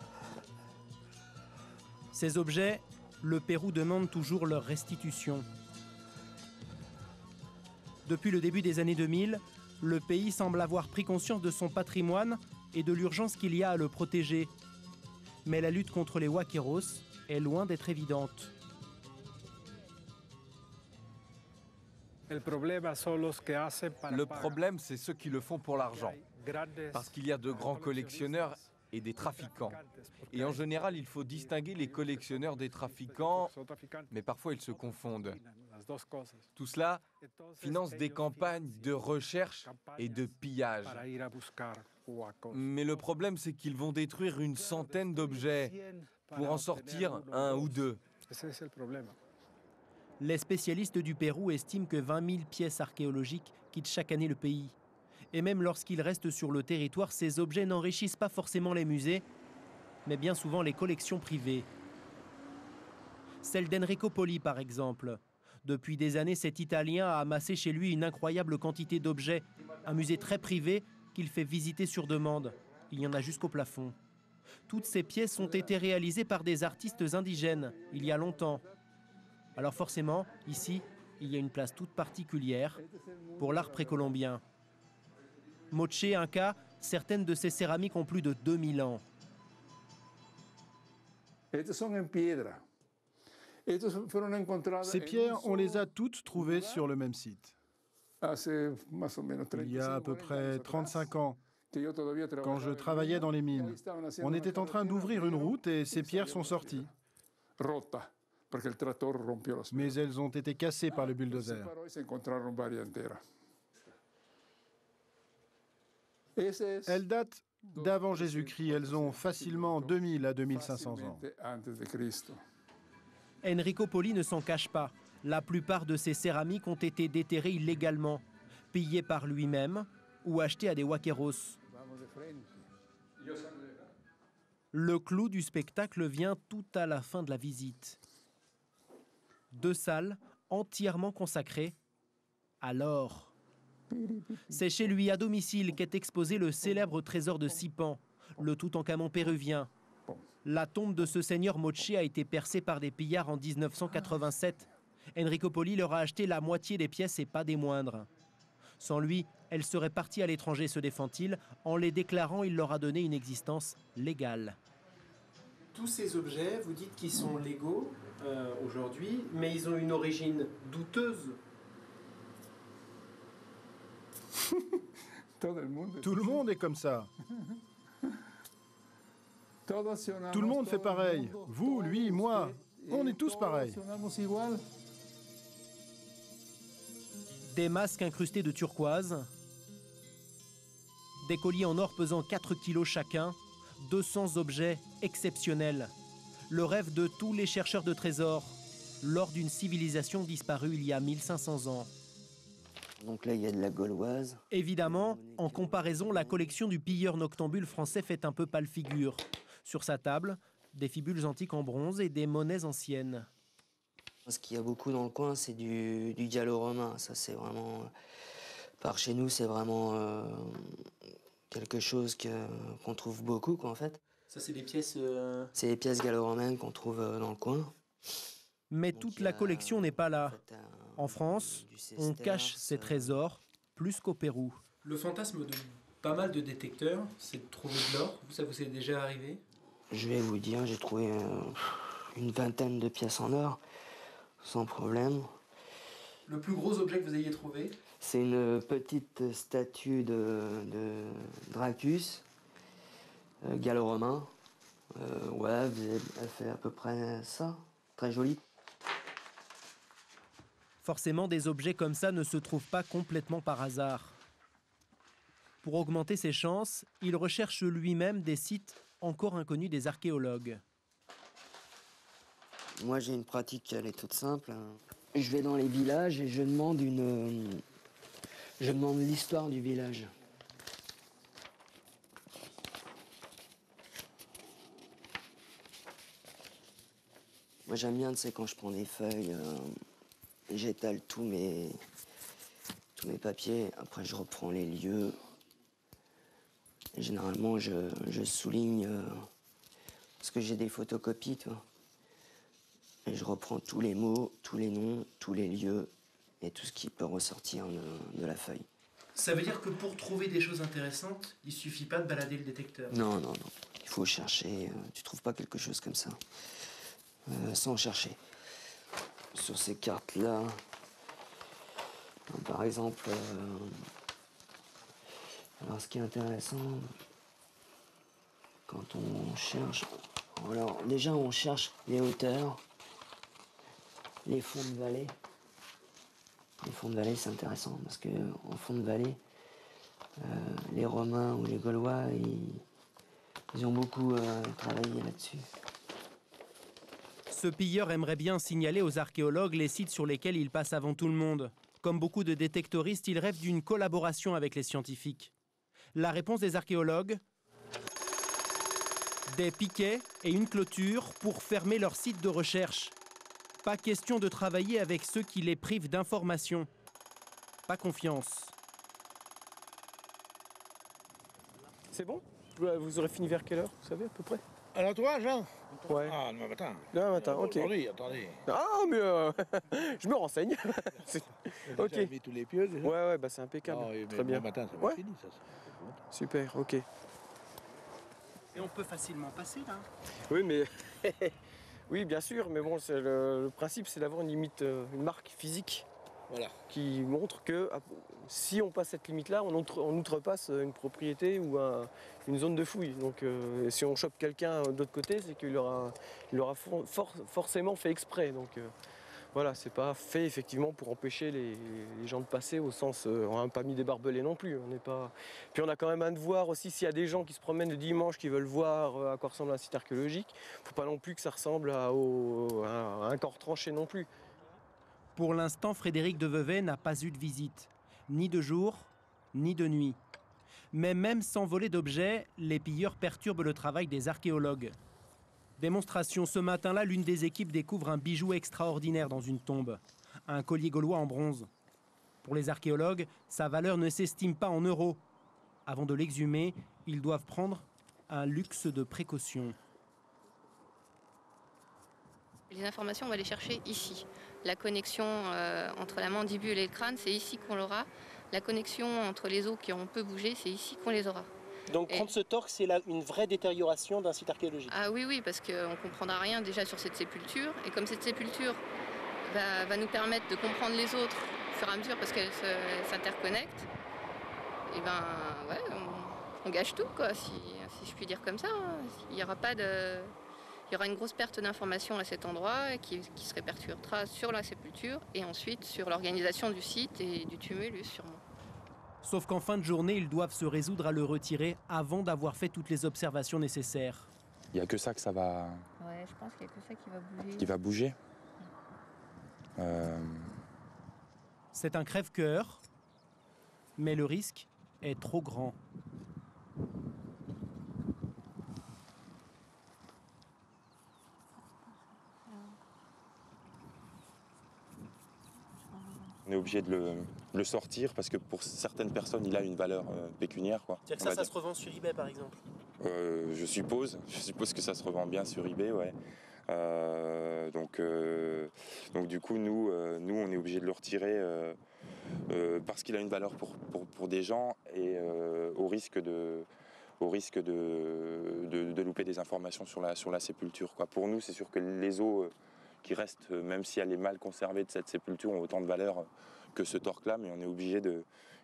Speaker 4: Ces objets, le Pérou demande toujours leur restitution. Depuis le début des années 2000, le pays semble avoir pris conscience de son patrimoine et de l'urgence qu'il y a à le protéger. Mais la lutte contre les huaqueros est loin d'être évidente.
Speaker 14: Le problème, c'est ceux qui le font pour l'argent. Parce qu'il y a de grands collectionneurs et des trafiquants. Et en général, il faut distinguer les collectionneurs des trafiquants, mais parfois ils se confondent. Tout cela finance des campagnes de recherche et de pillage. Mais le problème, c'est qu'ils vont détruire une centaine d'objets pour en sortir un ou deux.
Speaker 4: Les spécialistes du Pérou estiment que 20 000 pièces archéologiques quittent chaque année le pays. Et même lorsqu'ils restent sur le territoire, ces objets n'enrichissent pas forcément les musées, mais bien souvent les collections privées. Celle d'Enrico Poli, par exemple. Depuis des années, cet Italien a amassé chez lui une incroyable quantité d'objets, un musée très privé qu'il fait visiter sur demande. Il y en a jusqu'au plafond. Toutes ces pièces ont été réalisées par des artistes indigènes, il y a longtemps. Alors forcément, ici, il y a une place toute particulière pour l'art précolombien. Moche, Inca, certaines de ces céramiques ont plus de 2000 ans.
Speaker 15: Ces pierres, on les a toutes trouvées sur le même site. Il y a à peu près 35 ans, quand je travaillais dans les mines, on était en train d'ouvrir une route et ces pierres sont sorties. Mais elles ont été cassées par le bulldozer. Elles datent d'avant Jésus-Christ. Elles ont facilement 2000 à 2500 ans.
Speaker 4: Enrico Poli ne s'en cache pas. La plupart de ces céramiques ont été déterrées illégalement, pillées par lui-même ou achetées à des huaqueros. Le clou du spectacle vient tout à la fin de la visite. 2 salles entièrement consacrées à l'or. C'est chez lui à domicile qu'est exposé le célèbre trésor de Sipan, le Toutankhamon péruvien. La tombe de ce seigneur Moche a été percée par des pillards en 1987. Enrico Poli leur a acheté la moitié des pièces et pas des moindres. Sans lui, elle serait partie à l'étranger, se défend-il. En les déclarant, il leur a donné une existence légale.
Speaker 16: Tous ces objets, vous dites qu'ils sont légaux aujourd'hui, mais ils ont une origine douteuse.
Speaker 15: Tout le monde est comme ça. Tout le monde fait pareil. Vous, lui, moi, on est tous pareils.
Speaker 4: Des masques incrustés de turquoise, Des colliers en or pesant 4 kilos chacun, 200 objets exceptionnels. Le rêve de tous les chercheurs de trésors, l'or d'une civilisation disparue il y a 1500 ans.
Speaker 1: Donc là, il y a de la gauloise.
Speaker 4: Évidemment, en comparaison, la collection du pilleur noctambule français fait un peu pâle figure. Sur sa table, des fibules antiques en bronze et des monnaies anciennes.
Speaker 1: Ce qu'il y a beaucoup dans le coin, c'est du gallo-romain. Ça, c'est vraiment... Par chez nous, c'est vraiment quelque chose qu'on trouve beaucoup, quoi, en fait.
Speaker 16: Ça, c'est des pièces...
Speaker 1: C'est les pièces gallo-romaines qu'on trouve dans le coin.
Speaker 4: Mais toute la collection n'est pas là. En France, on cache ces trésors plus qu'au Pérou.
Speaker 16: Le fantasme de pas mal de détecteurs, c'est de trouver de l'or. Ça vous est déjà arrivé?
Speaker 1: Je vais vous dire, j'ai trouvé une vingtaine de pièces en or, sans problème.
Speaker 16: Le plus gros objet que vous ayez trouvé?
Speaker 1: C'est une petite statue de Dracus, gallo-romain. Ouais, elle fait à peu près ça, très jolie.
Speaker 4: Forcément, des objets comme ça ne se trouvent pas complètement par hasard. Pour augmenter ses chances, il recherche lui-même des sites encore inconnus des archéologues.
Speaker 1: Moi, j'ai une pratique, elle est toute simple. Je vais dans les villages et je demande l'histoire du village. Moi, j'aime bien, tu sais, quand je prends des feuilles, j'étale tous mes papiers. Après, je reprends les lieux. Et généralement, je souligne parce que j'ai des photocopies, toi. Et je reprends tous les mots, tous les noms, tous les lieux et tout ce qui peut ressortir de la feuille.
Speaker 16: Ça veut dire que pour trouver des choses intéressantes, il suffit pas de balader le détecteur?
Speaker 1: Non, non, non. Il faut chercher. Tu trouves pas quelque chose comme ça sans chercher. Sur ces cartes-là, par exemple, alors ce qui est intéressant, quand on cherche, alors déjà on cherche les hauteurs, les fonds de vallée. Les fonds de vallée, c'est intéressant parce que en fond de vallée, les Romains ou les Gaulois, ils ont beaucoup travaillé là-dessus.
Speaker 4: Ce pilleur aimerait bien signaler aux archéologues les sites sur lesquels il passe avant tout le monde. Comme beaucoup de détectoristes, il rêve d'une collaboration avec les scientifiques. La réponse des archéologues? Des piquets et une clôture pour fermer leur site de recherche. Pas question de travailler avec ceux qui les privent d'informations. Pas confiance.
Speaker 16: C'est bon? Vous aurez fini vers quelle heure, vous savez, à peu près?
Speaker 17: À l'entourage, hein?
Speaker 16: Ouais.
Speaker 17: Ah, demain matin.
Speaker 16: Demain matin, ok.
Speaker 17: Attendez.
Speaker 16: Ah, mais je me renseigne.
Speaker 17: Ok. Vous avez mis tous les pieux déjà?
Speaker 16: Ouais, bah c'est impeccable. Très bien.
Speaker 17: Demain matin, ça va fini, ça.
Speaker 16: Super, ok.
Speaker 7: Et on peut facilement passer, là?
Speaker 16: Oui, mais... oui, bien sûr, mais bon, le principe, c'est d'avoir une limite, une marque physique.
Speaker 17: Voilà.
Speaker 16: Qui montre que si on passe cette limite-là, on outrepasse une propriété ou une zone de fouille. Donc si on chope quelqu'un de l'autre côté, c'est qu'il aura forcément fait exprès. Donc voilà, c'est pas fait effectivement pour empêcher les gens de passer au sens, on n'a pas mis des barbelés non plus. On n'est pas... Puis on a quand même un devoir aussi, s'il y a des gens qui se promènent le dimanche, qui veulent voir à quoi ressemble un site archéologique, il ne faut pas non plus que ça ressemble à un corps tranché non plus.
Speaker 4: Pour l'instant, Frédéric de Vevey n'a pas eu de visite, ni de jour, ni de nuit. Mais même sans voler d'objets, les pilleurs perturbent le travail des archéologues. Démonstration, ce matin-là, l'une des équipes découvre un bijou extraordinaire dans une tombe, un collier gaulois en bronze. Pour les archéologues, sa valeur ne s'estime pas en euros. Avant de l'exhumer, ils doivent prendre un luxe de précaution.
Speaker 18: Les informations, on va les chercher ici. La connexion entre la mandibule et le crâne, c'est ici qu'on l'aura. La connexion entre les os qui ont peu bougé, c'est ici qu'on les aura.
Speaker 7: Donc prendre ce torque, c'est une vraie détérioration d'un site archéologique?
Speaker 18: Ah oui, parce qu'on ne comprendra rien déjà sur cette sépulture. Et comme cette sépulture va nous permettre de comprendre les autres au fur et à mesure parce qu'elles s'interconnectent, et ben ouais, on gâche tout, quoi, si je puis dire comme ça. Il y aura une grosse perte d'informations à cet endroit qui se répercutera sur la sépulture et ensuite sur l'organisation du site et du tumulus sûrement.
Speaker 4: Sauf qu'en fin de journée, ils doivent se résoudre à le retirer avant d'avoir fait toutes les observations nécessaires.
Speaker 19: Il n'y a que ça que ça va...
Speaker 18: Ouais, je pense qu'il n'y a que ça qui va bouger.
Speaker 19: Qui va bouger.
Speaker 4: C'est un crève-cœur, mais le risque est trop grand.
Speaker 19: On est obligé de le sortir parce que pour certaines personnes, il a une valeur pécuniaire.
Speaker 4: C'est-à-dire que ça se revend sur eBay, par exemple?
Speaker 19: Je suppose que ça se revend bien sur eBay, ouais. Donc du coup, nous, on est obligé de le retirer parce qu'il a une valeur pour des gens et au risque de louper des informations sur la sépulture, quoi. Pour nous, c'est sûr que les os qui restent, même si elle est mal conservée de cette sépulture, ont autant de valeur que ce torque-là, mais on est obligé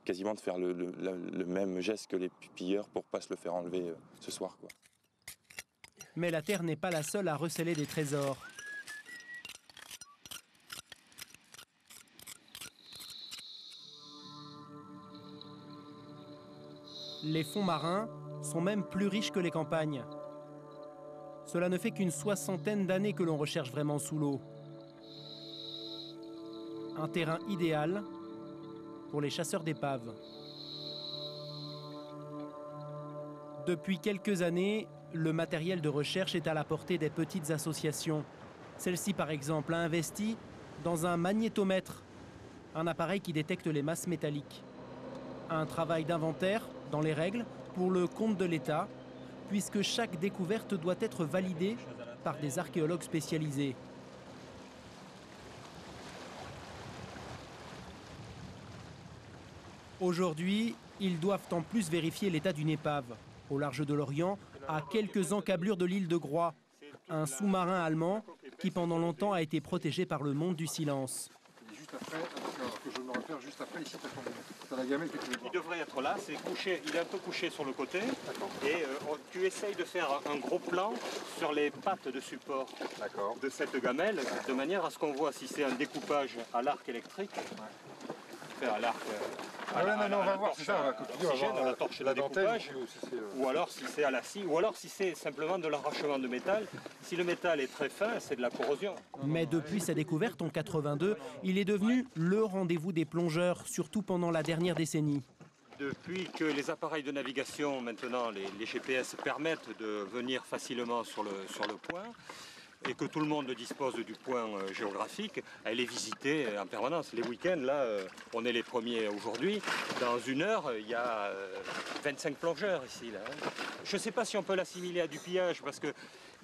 Speaker 19: quasiment de faire le même geste que les pilleurs pour pas se le faire enlever ce soir, quoi.
Speaker 4: Mais la terre n'est pas la seule à receler des trésors. Les fonds marins sont même plus riches que les campagnes. Cela ne fait qu'une 60aine d'années que l'on recherche vraiment sous l'eau. Un terrain idéal pour les chasseurs d'épaves. Depuis quelques années, le matériel de recherche est à la portée des petites associations. Celle-ci, par exemple, a investi dans un magnétomètre, un appareil qui détecte les masses métalliques. Un travail d'inventaire, dans les règles, pour le compte de l'État, puisque chaque découverte doit être validée par des archéologues spécialisés. Aujourd'hui, ils doivent en plus vérifier l'état d'une épave, au large de l'Orient, à quelques encablures de l'île de Groix, un sous-marin allemand qui pendant longtemps a été protégé par le monde du silence.
Speaker 15: Juste après, que je me repère juste après, ici, t'as la gamelle que tu veux voir.
Speaker 20: Il devrait être là, c'est couché, il est un peu couché sur le côté. Et tu essayes de faire un gros plan sur les pattes de support de cette gamelle, de manière à ce qu'on voit si c'est un découpage à l'arc électrique. À l'arc.
Speaker 15: On va voir, c'est ça,
Speaker 20: la torche et le découpage, ou alors si c'est à la scie, ou alors si c'est simplement de l'arrachement de métal. Si le métal est très fin, c'est de la corrosion.
Speaker 4: Mais depuis sa découverte en 82, il est devenu le rendez-vous des plongeurs, surtout pendant la dernière décennie.
Speaker 20: Depuis que les appareils de navigation, maintenant les GPS, permettent de venir facilement sur le point, et que tout le monde dispose du point géographique, elle est visitée en permanence. Les week-ends, là, on est les premiers aujourd'hui. Dans une heure, il y a 25 plongeurs ici. Là. Je ne sais pas si on peut l'assimiler à du pillage, parce que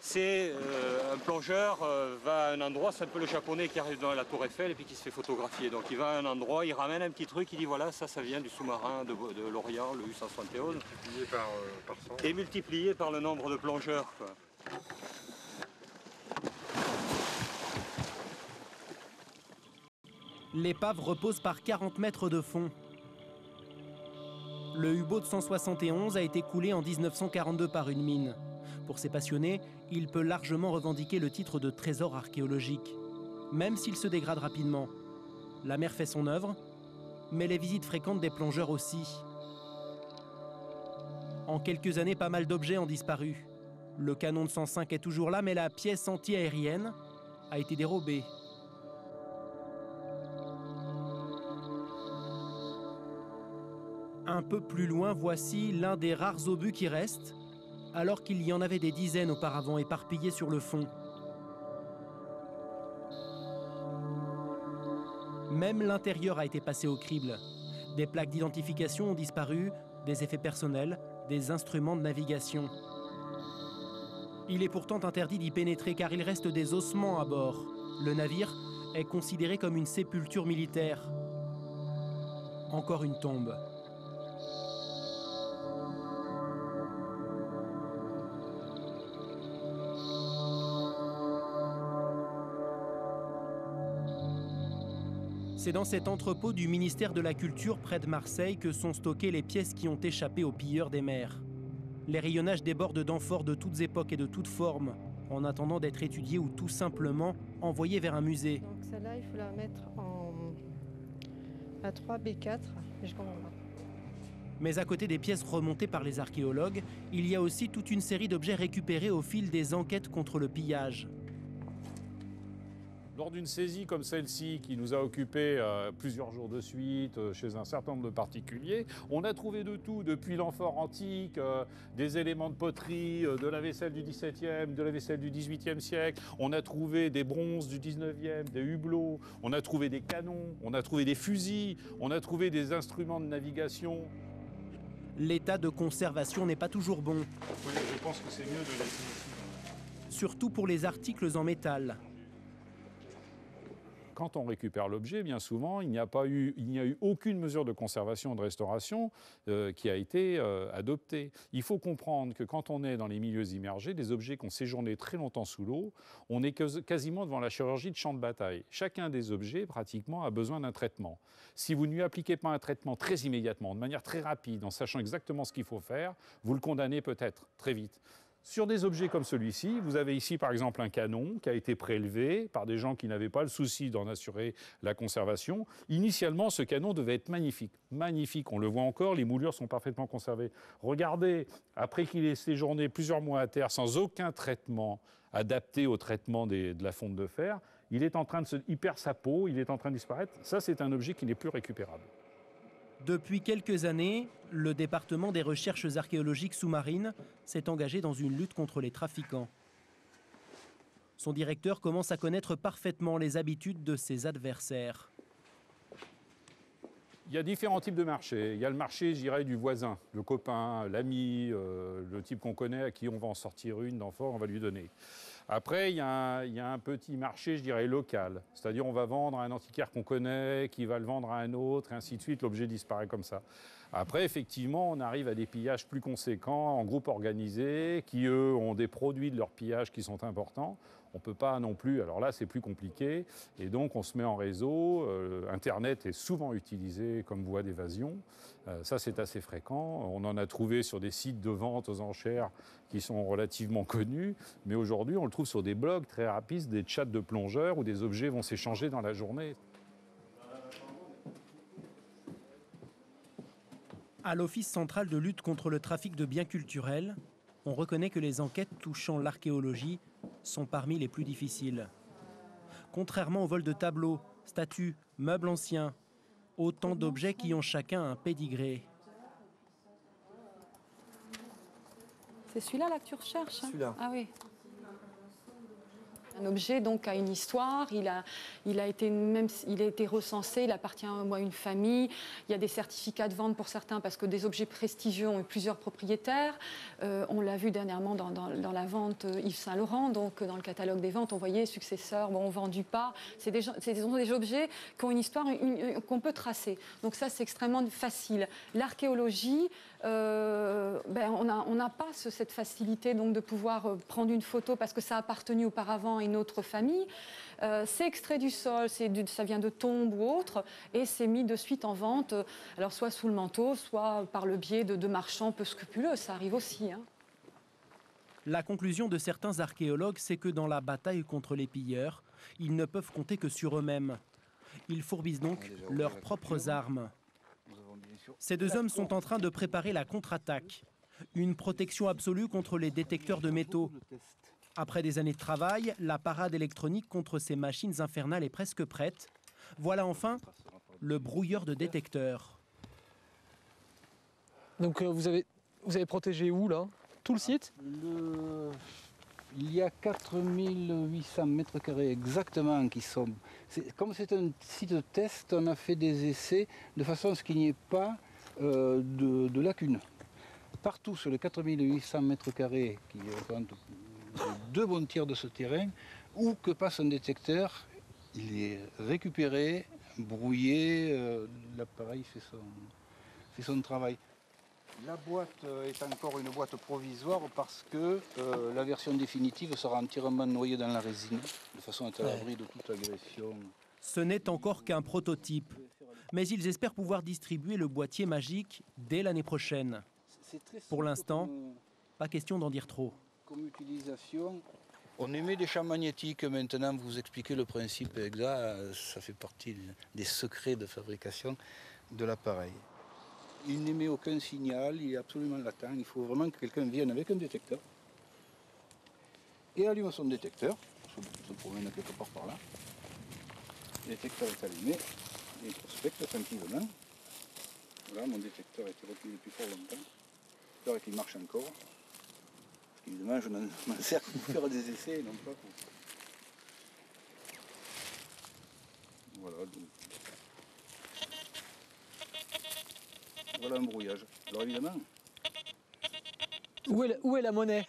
Speaker 20: c'est un plongeur va à un endroit, c'est un peu le japonais qui arrive dans la tour Eiffel et puis qui se fait photographier. Donc il va à un endroit, il ramène un petit truc, il dit voilà, ça vient du sous-marin de l'Orient, le U-171.
Speaker 15: Multiplié par 100.
Speaker 20: Et multiplié par le nombre de plongeurs, quoi.
Speaker 4: L'épave repose par 40 mètres de fond. Le U-boat 171 a été coulé en 1942 par une mine. Pour ces passionnés, il peut largement revendiquer le titre de trésor archéologique, même s'il se dégrade rapidement. La mer fait son œuvre, mais les visites fréquentes des plongeurs aussi. En quelques années, pas mal d'objets ont disparu. Le canon de 105 est toujours là, mais la pièce anti-aérienne a été dérobée. Un peu plus loin, voici l'un des rares obus qui restent, alors qu'il y en avait des dizaines auparavant éparpillés sur le fond. Même l'intérieur a été passé au crible. Des plaques d'identification ont disparu, des effets personnels, des instruments de navigation. Il est pourtant interdit d'y pénétrer car il reste des ossements à bord. Le navire est considéré comme une sépulture militaire. Encore une tombe. C'est dans cet entrepôt du ministère de la Culture près de Marseille que sont stockées les pièces qui ont échappé aux pilleurs des mers. Les rayonnages débordent d'amphores de toutes époques et de toutes formes, en attendant d'être étudiés ou tout simplement envoyés vers un musée.
Speaker 21: Donc celle-là, il faut la mettre en A3, B4, et je comprends pas.
Speaker 4: Mais à côté des pièces remontées par les archéologues, il y a aussi toute une série d'objets récupérés au fil des enquêtes contre le pillage.
Speaker 21: Lors d'une saisie comme celle-ci, qui nous a occupé plusieurs jours de suite chez un certain nombre de particuliers, on a trouvé de tout, depuis l'amphore antique, des éléments de poterie, de la vaisselle du XVIIe, de la vaisselle du XVIIIe siècle. On a trouvé des bronzes du XIXe, des hublots, on a trouvé des canons, on a trouvé des fusils, on a trouvé des instruments de navigation.
Speaker 4: L'état de conservation n'est pas toujours bon.
Speaker 21: Oui, je pense que c'est mieux de laisser ici.
Speaker 4: Surtout pour les articles en métal.
Speaker 21: Quand on récupère l'objet, bien souvent, il n'y a eu aucune mesure de conservation ou de restauration qui a été adoptée. Il faut comprendre que quand on est dans les milieux immergés, des objets qui ont séjourné très longtemps sous l'eau, on est quasiment devant la chirurgie de champ de bataille. Chacun des objets, pratiquement, a besoin d'un traitement. Si vous ne lui appliquez pas un traitement très immédiatement, de manière très rapide, en sachant exactement ce qu'il faut faire, vous le condamnez peut-être très vite. Sur des objets comme celui-ci, vous avez ici par exemple un canon qui a été prélevé par des gens qui n'avaient pas le souci d'en assurer la conservation. Initialement, ce canon devait être magnifique. Magnifique, on le voit encore, les moulures sont parfaitement conservées. Regardez, après qu'il ait séjourné plusieurs mois à terre sans aucun traitement adapté au traitement de la fonte de fer, il perd sa peau, il est en train de disparaître. Ça, c'est un objet qui n'est plus récupérable.
Speaker 4: Depuis quelques années, le département des recherches archéologiques sous-marines s'est engagé dans une lutte contre les trafiquants. Son directeur commence à connaître parfaitement les habitudes de ses adversaires.
Speaker 21: Il y a différents types de marchés. Il y a le marché, je dirais, du voisin, le copain, l'ami, le type qu'on connaît, à qui on va en sortir une d'amphore, on va lui donner. Après, il y a un petit marché, je dirais, local. C'est-à-dire, on va vendre à un antiquaire qu'on connaît, qui va le vendre à un autre, et ainsi de suite. L'objet disparaît comme ça. Après, effectivement, on arrive à des pillages plus conséquents, en groupe organisé, qui, eux, ont des produits de leur pillage qui sont importants. On ne peut pas non plus, alors là c'est plus compliqué, et donc on se met en réseau. Internet est souvent utilisé comme voie d'évasion, ça c'est assez fréquent. On en a trouvé sur des sites de vente aux enchères qui sont relativement connus, mais aujourd'hui on le trouve sur des blogs très rapides, des chats de plongeurs où des objets vont s'échanger dans la journée.
Speaker 4: À l'Office central de lutte contre le trafic de biens culturels, on reconnaît que les enquêtes touchant l'archéologie sont parmi les plus difficiles. Contrairement au vol de tableaux, statues, meubles anciens, autant d'objets qui ont chacun un pédigré.
Speaker 22: C'est celui-là là que tu recherches, hein?
Speaker 10: Celui-là.
Speaker 22: Ah oui. Un objet donc a une histoire, il a été recensé, il appartient à une famille. Il y a des certificats de vente pour certains parce que des objets prestigieux ont eu plusieurs propriétaires. On l'a vu dernièrement dans la vente Yves Saint Laurent, donc dans le catalogue des ventes, on voyait successeurs, bon, vendu pas. C'est des objets qui ont une histoire qu'on peut tracer. Donc ça, c'est extrêmement facile. L'archéologie, on n'a pas cette facilité donc de pouvoir prendre une photo parce que ça a appartenu auparavant à une autre famille. C'est extrait du sol, ça vient de tombes ou autre, et c'est mis de suite en vente, alors soit sous le manteau, soit par le biais de marchands peu scrupuleux, ça arrive aussi, hein.
Speaker 4: La conclusion de certains archéologues, c'est que dans la bataille contre les pilleurs, ils ne peuvent compter que sur eux-mêmes. Ils fourbissent donc leurs propres armes. Ces deux hommes sont en train de préparer la contre-attaque, une protection absolue contre les détecteurs de métaux. Après des années de travail, la parade électronique contre ces machines infernales est presque prête. Voilà enfin le brouilleur de détecteurs.
Speaker 2: Donc vous avez protégé où là? Tout le site?
Speaker 23: Il y a 4800 mètres carrés exactement qui sont... Comme c'est un site de test, on a fait des essais de façon à ce qu'il n'y ait pas de lacunes. Partout sur les 4800 mètres carrés qui représentent 2 bons tiers de ce terrain, où que passe un détecteur, il est récupéré, brouillé, l'appareil fait son travail. La boîte est encore une boîte provisoire parce que la version définitive sera entièrement noyée dans la résine, de façon à être à l'abri de toute agression.
Speaker 4: Ce n'est encore qu'un prototype, mais ils espèrent pouvoir distribuer le boîtier magique dès l'année prochaine. Pour l'instant, pas question d'en dire trop.
Speaker 23: Comme utilisation, on émet des champs magnétiques. Maintenant, vous expliquez le principe exact. Ça fait partie des secrets de fabrication de l'appareil. il n'émet aucun signal, il est absolument latent. Il faut vraiment que quelqu'un vienne avec un détecteur et allume son détecteur. On se promène quelque part par là. Le détecteur est allumé et il prospecte tranquillement. Voilà, mon détecteur a été retenu depuis fort longtemps. J'espère qu'il marche encore. Parce qu'évidemment, je m'en sers pour faire des essais et non pas pour... Voilà, donc... Voilà un brouillage. Alors évidemment...
Speaker 16: Où est la monnaie?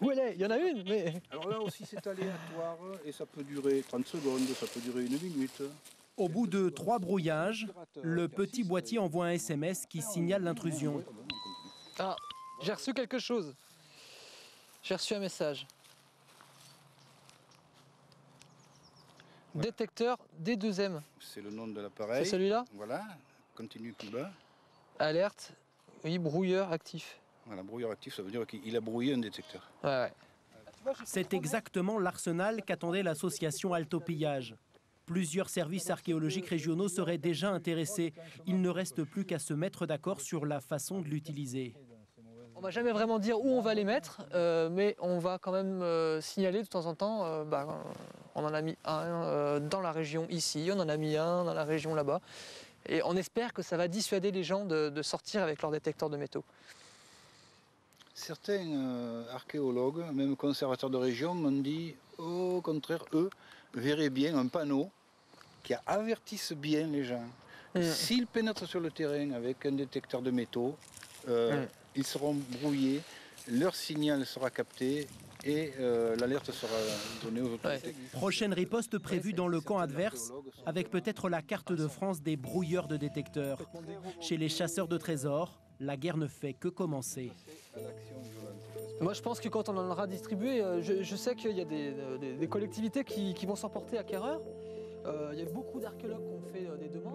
Speaker 16: Où elle est? Il y en a une, mais...
Speaker 23: Alors là aussi c'est aléatoire et ça peut durer 30 secondes, ça peut durer 1 minute.
Speaker 4: Au bout de 3 brouillages, le petit boîtier envoie un SMS qui signale l'intrusion.
Speaker 16: Ah, j'ai reçu quelque chose. J'ai reçu un message. Détecteur D2M.
Speaker 23: C'est le nom de l'appareil.
Speaker 16: C'est celui-là?
Speaker 23: Voilà, continue plus bas.
Speaker 16: Alerte, oui, brouilleur actif.
Speaker 23: Voilà, brouilleur actif, ça veut dire qu'il a brouillé un détecteur.
Speaker 16: Ouais.
Speaker 4: C'est exactement l'arsenal qu'attendait l'association Alto-Pillage. Plusieurs services archéologiques régionaux seraient déjà intéressés. Il ne reste plus qu'à se mettre d'accord sur la façon de l'utiliser.
Speaker 16: On ne va jamais vraiment dire où on va les mettre, mais on va quand même signaler de temps en temps, on en a mis un dans la région ici, on en a mis un dans la région là-bas. Et on espère que ça va dissuader les gens de sortir avec leur détecteur de métaux.
Speaker 23: Certains archéologues, même conservateurs de région, m'ont dit, au contraire, eux, verraient bien un panneau qui avertisse bien les gens. S'ils pénètrent sur le terrain avec un détecteur de métaux, ils seront brouillés, leur signal sera capté et l'alerte sera donnée aux autorités.
Speaker 4: Prochaine riposte prévue dans le camp adverse, avec peut-être la carte de France des brouilleurs de détecteurs. Chez les chasseurs de trésors, la guerre ne fait que commencer.
Speaker 16: Moi je pense que quand on en aura distribué, je sais qu'il y a des collectivités qui vont s'emporter acquéreurs. Il y a beaucoup d'archéologues qui ont fait des demandes.